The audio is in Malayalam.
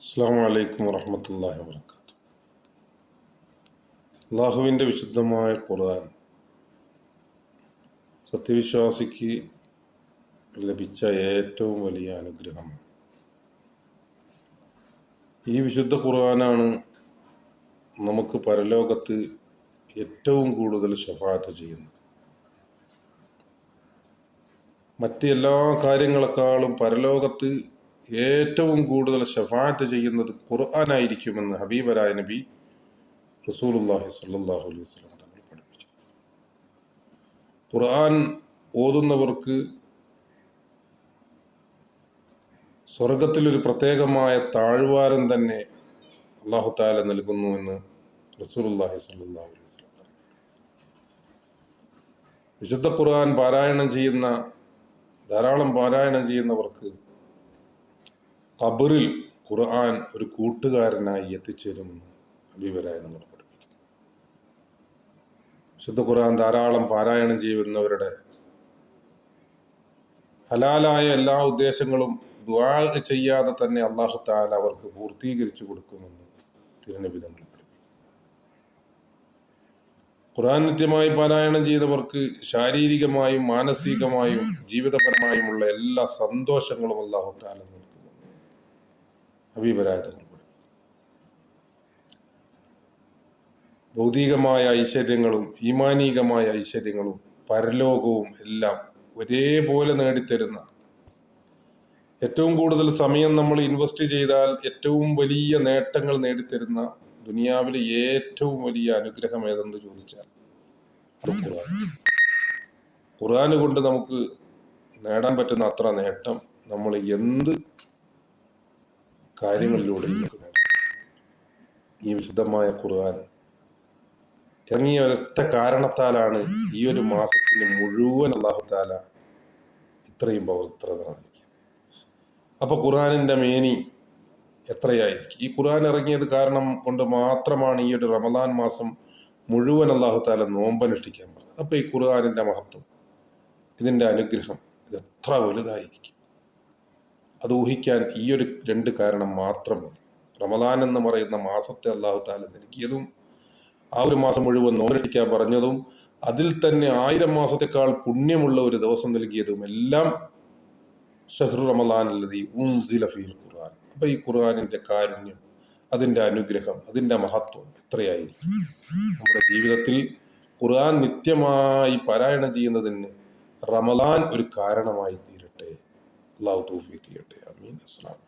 അസ്സലാമു അലൈക്കും വറഹ്മത്തുള്ളാഹി വബറകാതുഹു. അള്ളാഹുവിൻ്റെ വിശുദ്ധമായ ഖുർആൻ സത്യവിശ്വാസിക്ക് ലഭിച്ച ഏറ്റവും വലിയ അനുഗ്രഹമാണ്. ഈ വിശുദ്ധ ഖുർആനാണ് നമുക്ക് പരലോകത്ത് ഏറ്റവും കൂടുതൽ ശഫാഅത്ത് ചെയ്യുന്നത്. മറ്റ് എല്ലാ കാര്യങ്ങളെക്കാളും പരലോകത്ത് ഏറ്റവും കൂടുതൽ ശഫാഅത്ത് ചെയ്യുന്നത് ഖുർആനായിരിക്കുമെന്ന് ഹബീബരായ നബി റസൂലുള്ളാഹി സ്വല്ലല്ലാഹു അലൈഹി വസല്ലം തങ്ങൾ പഠിപ്പിച്ചു. ഖുർആൻ ഓതുന്നവർക്ക് സ്വർഗത്തിലൊരു പ്രത്യേകമായ താഴ്വാരം തന്നെ അല്ലാഹു തആല നൽകുന്നു എന്ന് റസൂലുള്ളാഹി സ്വല്ലല്ലാഹു അലൈഹി വസല്ലം പറഞ്ഞു. വിശുദ്ധ ഖുർആൻ ധാരാളം പാരായണം ചെയ്യുന്നവർക്ക് ഖബറിൽ ഖുർആൻ ഒരു കൂട്ടുകാരനായി എത്തിച്ചേരുമെന്ന് ഹബീബരായ നമ്മൾ പഠിപ്പിക്കുന്നു. വിശുദ്ധ ഖുർആൻ ധാരാളം പാരായണം ചെയ്യുന്നവരുടെ ഹലാലായ എല്ലാ ഉദ്ദേശങ്ങളും ദുആ ചെയ്യാതെ തന്നെ അല്ലാഹു തആല അവർക്ക് പൂർത്തീകരിച്ചു കൊടുക്കുമെന്ന് തിരുനബി തങ്ങൾ പഠിപ്പിക്കുന്നു. ഖുർആൻ നിത്യമായി പാരായണം ചെയ്തവർക്ക് ശാരീരികമായും മാനസികമായും ജീവിതപരമായുമുള്ള എല്ലാ സന്തോഷങ്ങളും അല്ലാഹു തആല നൽകുന്നു. ഹബീബരായ തങ്ങൾ പഠിപ്പിക്കുന്നു. ഭൗതികമായ ഐശ്വര്യങ്ങളും ഈമാനീകമായ ഐശ്വര്യങ്ങളും പരലോകവും എല്ലാം ഒരേപോലെ നേടിത്തരുന്ന, ഏറ്റവും കൂടുതൽ സമയം നമ്മൾ ഇൻവെസ്റ്റ് ചെയ്താൽ ഏറ്റവും വലിയ നേട്ടങ്ങൾ നേടിത്തരുന്ന ദുനിയാവിലെ ഏറ്റവും വലിയ അനുഗ്രഹം ഏതെന്ന് ചോദിച്ചാൽ ഖുർആൻ കൊണ്ട് നമുക്ക് നേടാൻ പറ്റുന്ന അത്ര നേട്ടം നമ്മൾ എന്ത് കാര്യങ്ങളിലൂടെ നമുക്ക് നേടാം. ഈ വിശുദ്ധമായ ഖുർആൻ ഇറങ്ങിയ ഒരൊറ്റ കാരണത്താലാണ് ഈ ഒരു മാസത്തിന് മുഴുവൻ അല്ലാഹു തആല ഇത്രയും പവിത്രത നൽകിയത്. അപ്പൊ ഖുർആനിന്റെ മേനി എത്രയായിരിക്കും? ഈ ഖുർആൻ ഇറങ്ങിയത് കാരണം കൊണ്ട് മാത്രമാണ് ഈ ഒരു റമദാൻ മാസം മുഴുവൻ അല്ലാഹു തആല നോമ്പനുഷ്ഠിക്കാൻ പറഞ്ഞത്. അപ്പൊ ഈ ഖുർആനിന്റെ മഹത്വം, ഇതിന്റെ അനുഗ്രഹം ഇത് എത്ര വലുതായിരിക്കും? അത് ഊഹിക്കാൻ ഈ ഒരു രണ്ട് കാരണം മാത്രം മതി. റമദാൻ എന്ന് പറയുന്ന മാസത്തെ അല്ലാഹു തആല നൽകിയതും ആ ഒരു മാസം മുഴുവൻ നോമ്പനുഷ്ഠിക്കാൻ പറഞ്ഞതും അതിൽ തന്നെ 1000 മാസത്തെക്കാൾ പുണ്യമുള്ള ഒരു ദിവസം നൽകിയതും എല്ലാം ഷഹ്റു റമദാൻ അല്ലദീ ഉൻസില ഫീഹിൽ ഖുർആൻ. അപ്പൊ ഈ ഖുർആനിന്റെ കാരുണ്യം, അതിന്റെ അനുഗ്രഹം, അതിന്റെ മഹത്വം എത്രയായിരിക്കും? നമ്മുടെ ജീവിതത്തിൽ ഖുർആൻ നിത്യമായി പാരായണം ചെയ്യുന്നതിന് റമദാൻ ഒരു കാരണമായി തീരട്ടെ. അല്ലാഹു തൗഫീഖ് ചെയ്യട്ടെ. ആമീൻ. അസ്സലാമു